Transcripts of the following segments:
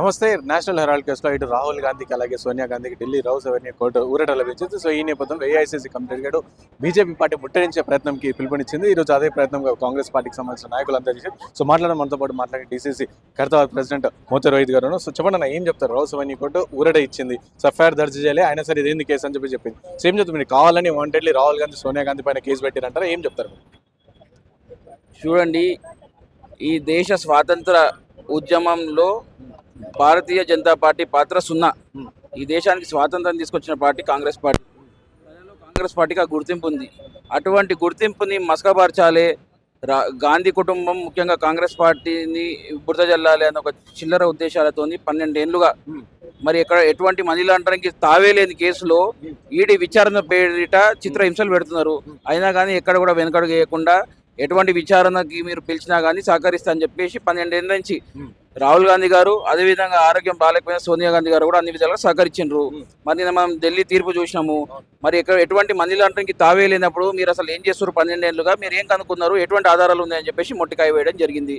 నమస్తే. National Herald కేసులో ఇటు రాహుల్ గాంధీకి అలాగే సోనియా గాంధీకి ఢిల్లీ రౌస్ అవెన్యూ కోర్టు ఊరట లభించింది. సో ఈ నేపథ్యంలో ఏఐసీసీ కమిటీ బీజేపీ పార్టీ ముట్టడించే ప్రయత్నంకి పిలుపునిచ్చింది. ఈ రోజు అదే ప్రయత్నంగా కాంగ్రెస్ పార్టీకి సంబంధించిన నాయకులందరూ చేశారు. సో మనతో పాటు మాట్లాడి డీసీసీ ఖైరతాబాద్ ప్రెసిడెంట్ మోతే రోహిత్ గారు. సో చెప్పండి అన్న, ఏం చెప్తారు? రౌస్ అవెన్యూ కోర్టు ఊరట ఇచ్చింది. సో ఎఫ్ఐఆర్ దర్జీ చేయాలి, అయినా సరే ఇదేంది కేసు అని చెప్పింది. సో ఏం చెప్తారు? మీరు కావాలని వాంటెడ్లీ రాహుల్ గాంధీ సోనియా గాంధీ పైన కేసు పెట్టారంటారా? ఏం చెప్తారు? చూడండి, ఈ దేశ స్వాతంత్ర ఉద్యమంలో భారతీయ జనతా పార్టీ పాత్ర సున్నా. ఈ దేశానికి స్వాతంత్రం తీసుకొచ్చిన పార్టీ కాంగ్రెస్ పార్టీ. ప్రజల్లో కాంగ్రెస్ పార్టీకి ఆ గుర్తింపు ఉంది. అటువంటి గుర్తింపుని మసకబార్చాలే గాంధీ కుటుంబం ముఖ్యంగా కాంగ్రెస్ పార్టీని బురద జల్లాలి అన్న ఒక చిల్లర ఉద్దేశాలతో 12 ఏళ్లుగా మరి ఎటువంటి మనీ లాండరింగ్కి తావే లేని కేసులో ఈడీ విచారణ పేరిట చిత్రహింసలు పెడుతున్నారు. అయినా కానీ ఎక్కడ కూడా వెనుకడుగు వేయకుండా ఎటువంటి విచారణకి మీరు పిలిచినా కానీ సహకరిస్తా అని చెప్పేసి 12 ఏళ్ళ నుంచి రాహుల్ గాంధీ గారు, అదేవిధంగా ఆరోగ్యం బాగాలేకపోయిన సోనియా గాంధీ గారు కూడా అన్ని విధాలుగా సహకరించారు. మరి నిన్న మనం ఢిల్లీ తీర్పు చూసినాము. మరి ఎటువంటి మనీ లాండరింగ్కి తావే లేనప్పుడు మీరు అసలు ఏం చేస్తారు? 12 ఏళ్ళుగా మీరు ఏం కనుక్కున్నారు? ఎటువంటి ఆధారాలు ఉన్నాయని చెప్పేసి మొట్టికాయ వేయడం జరిగింది.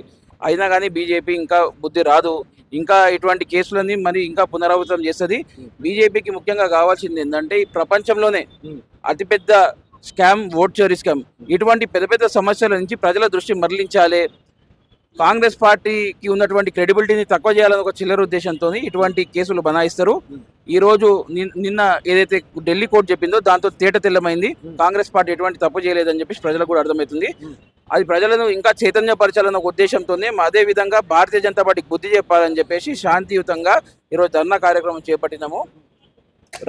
అయినా కానీ బీజేపీ ఇంకా బుద్ధి రాదు. ఇంకా ఇటువంటి కేసులన్నీ మరి ఇంకా పునరావృతం చేస్తుంది. బీజేపీకి ముఖ్యంగా కావాల్సింది ఏంటంటే ఈ ప్రపంచంలోనే అతిపెద్ద స్కామ్ ఓట్ చోరీ స్కామ్. ఇటువంటి పెద్ద పెద్ద సమస్యల నుంచి ప్రజల దృష్టి మరలించాలి. కాంగ్రెస్ పార్టీకి ఉన్నటువంటి క్రెడిబిలిటీని తక్కువ చేయాలని ఒక చిల్లర ఉద్దేశంతో ఇటువంటి కేసులు బనాయిస్తారు. ఈరోజు నిన్న ఏదైతే ఢిల్లీ కోర్టు చెప్పిందో దాంతో తేట తెల్లమైంది. కాంగ్రెస్ పార్టీ ఎటువంటి తప్పు చేయలేదని చెప్పేసి ప్రజలకు కూడా అర్థమవుతుంది. అది ప్రజలను ఇంకా చైతన్యపరచాలన్న ఒక ఉద్దేశంతోనే అదేవిధంగా భారతీయ జనతా పార్టీకి బుద్ధి చెప్పాలని చెప్పేసి శాంతియుతంగా ఈరోజు ధర్నా కార్యక్రమం చేపట్టినాము.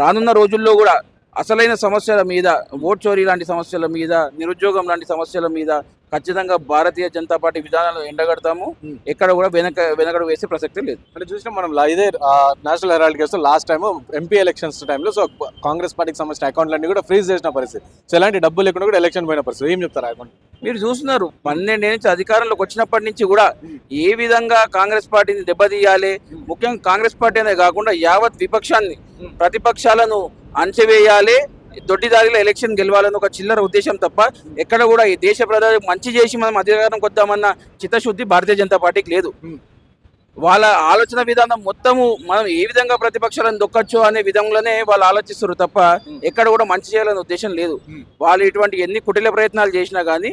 రానున్న రోజుల్లో కూడా అసలైన సమస్యల మీద, ఓట్ చోరీ లాంటి సమస్యల మీద, నిరుద్యోగం లాంటి సమస్యల మీద ఖచ్చితంగా భారతీయ జనతా పార్టీ విధానాలు ఎండగడతాము. ఎక్కడ కూడా వెనకడు వేసే ప్రసక్తి లేదు. అంటే చూసినా మనం ఇదే National Herald case last time MP elections టైంలో సో కాంగ్రెస్ పార్టీకి సంబంధించిన అకౌంట్లన్నీ కూడా ఫ్రీజ్ చేసిన పరిస్థితి. సో ఎలాంటి డబ్బు లేకుండా కూడా ఎలక్షన్ పోయిన పరిస్థితి. ఏం చెప్తారు? అకౌంట్ మీరు చూస్తున్నారు, 12 నుంచి అధికారంలోకి వచ్చినప్పటి నుంచి కూడా ఏ విధంగా కాంగ్రెస్ పార్టీని దెబ్బతీయాలి, ముఖ్యంగా కాంగ్రెస్ పార్టీ అనే కాకుండా యావత్ విపక్షాన్ని, ప్రతిపక్షాలను అణచివేయాలి, దొడ్డిదారిలో ఎలక్షన్ గెలవాలని ఒక చిల్లర ఉద్దేశం తప్ప ఎక్కడ కూడా ఈ దేశ ప్రజలకు మంచి చేసి మనం అధికారంకి వద్దామన్న చిత్తశుద్ధి భారతీయ జనతా పార్టీకి లేదు. వాళ్ళ ఆలోచన విధానం మొత్తము మనం ఏ విధంగా ప్రతిపక్షాలను దొక్కచ్చు అనే విధంగానే వాళ్ళు ఆలోచిస్తారు తప్ప ఎక్కడ కూడా మంచి చేయాలనే ఉద్దేశం లేదు. వాళ్ళు ఇటువంటి ఎన్ని కుటిల ప్రయత్నాలు చేసినా కానీ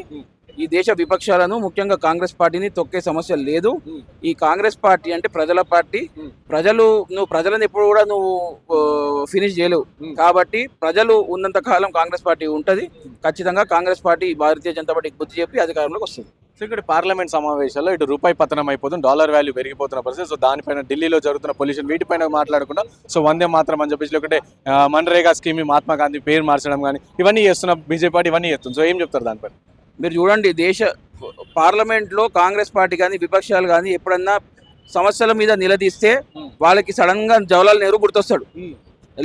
ఈ దేశ విపక్షాలను ముఖ్యంగా కాంగ్రెస్ పార్టీని తొక్కే సమస్య లేదు. ఈ కాంగ్రెస్ పార్టీ అంటే ప్రజల పార్టీ. నువ్వు ప్రజలను ఎప్పుడు కూడా నువ్వు ఫినిష్ చేయలేవు. కాబట్టి ప్రజలు ఉన్నంత కాలం కాంగ్రెస్ పార్టీ ఉంటుంది. ఖచ్చితంగా కాంగ్రెస్ పార్టీ భారతీయ జనతా పార్టీకి బుద్ధి చెప్పి అధికారంలోకి వస్తుంది. సో ఇక్కడ పార్లమెంట్ సమావేశాల్లో ఇటు రూపాయి పతనం అయిపోతుంది, డాలర్ వాల్యూ పెరిగిపోతున్న పరిస్థితి. సో దానిపైన ఢిల్లీలో జరుగుతున్న పొల్యూషన్ వీటిపైన మాట్లాడకుండా సో వందే మాత్రం అని చెప్పేసి లేకుంటే మన్రేగా స్కీమ్ మహాత్మా గాంధీ పేరు మార్చడం కానీ ఇవన్నీ చేస్తున్న బీజేపీ పార్టీ ఇవన్నీ చేస్తుంది. సో ఏం చెప్తారు దానిపైన? మీరు చూడండి, దేశ పార్లమెంట్లో కాంగ్రెస్ పార్టీ కానీ విపక్షాలు కానీ ఎప్పుడన్నా సమస్యల మీద నిలదీస్తే వాళ్ళకి సడన్ గా జవహర్లాల్ నెహ్రూ గుర్తొస్తాడు,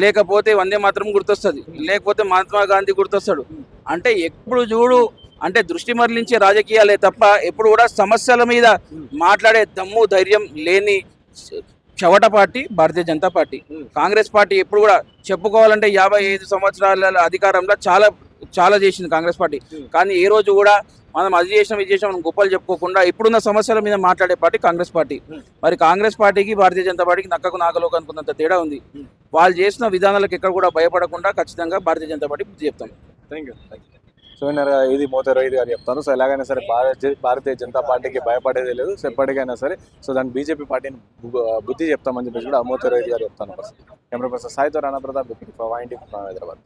లేకపోతే వందే మాత్రం గుర్తొస్తుంది, లేకపోతే మహాత్మా గాంధీ గుర్తొస్తాడు. అంటే ఎప్పుడు చూడు అంటే దృష్టి మరలించే రాజకీయాలే తప్ప ఎప్పుడు కూడా సమస్యల మీద మాట్లాడే దమ్ము ధైర్యం లేని చవట party Bharatiya Janata party. Congress party ఎప్పుడు కూడా చెప్పుకోవాలంటే 55 సంవత్సరాల అధికారంలో చాలా చేసింది కాంగ్రెస్ పార్టీ. కానీ ఏ రోజు కూడా మనం అది చేసినాం ఇది చేసినాం గొప్పలు చెప్పుకోకుండా ఇప్పుడున్న సమస్యల మీద మాట్లాడే పార్టీ కాంగ్రెస్ పార్టీ. మరి కాంగ్రెస్ పార్టీకి భారతీయ జనతా పార్టీకి నక్కకు నాగలోకి అనుకున్నంత తేడా ఉంది. వాళ్ళు చేసిన విధానాలకు ఎక్కడ కూడా భయపడకుండా ఖచ్చితంగా భారతీయ జనతా పార్టీ బుద్ధి చెప్తాం. Thank you. సో ఇది మోతే రోహిత్ గారు చెప్తాను. సో ఎలాగైనా సరే భారతీయ జనతా పార్టీకి భయపడేదే లేదు. సో ఎప్పటికైనా సరే సో దాన్ని బీజేపీ పార్టీని బుద్ధి చెప్తామని చెప్పేసి కూడా మోతే రోహిత్ గారు చెప్తాను. కెమెరా పర్సన్ సాయితో రాణా ప్రతాప్, హైదరాబాద్.